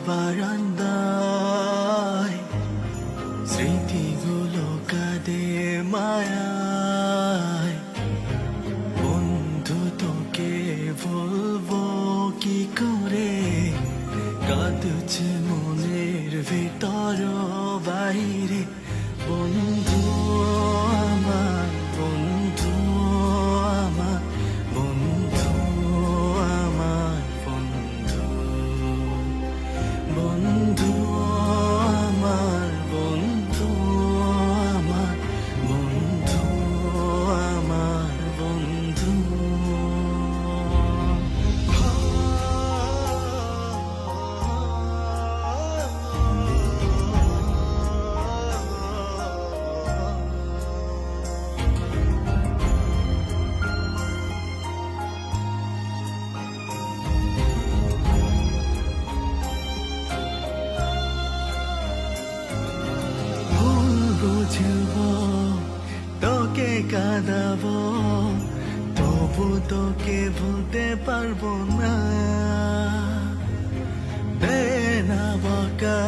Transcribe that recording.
বারান্দায় স্মৃতিগুলো কাঁদে মায়ায়। বন্ধু তোকে বলবো কি করে, কাঁদছে মনের ভিতর বাইরে। বন্ধু আমার, বন্ধু আমার, বন্ধু আমার, বন্ধু, বন্ধু আমার, বন্ধু আমার, বন্ধু আমার, বন্ধু। বুঝবো তোকে কাঁদাবো, তবু তোকে ভুলতে পারবো না। দেনা বকা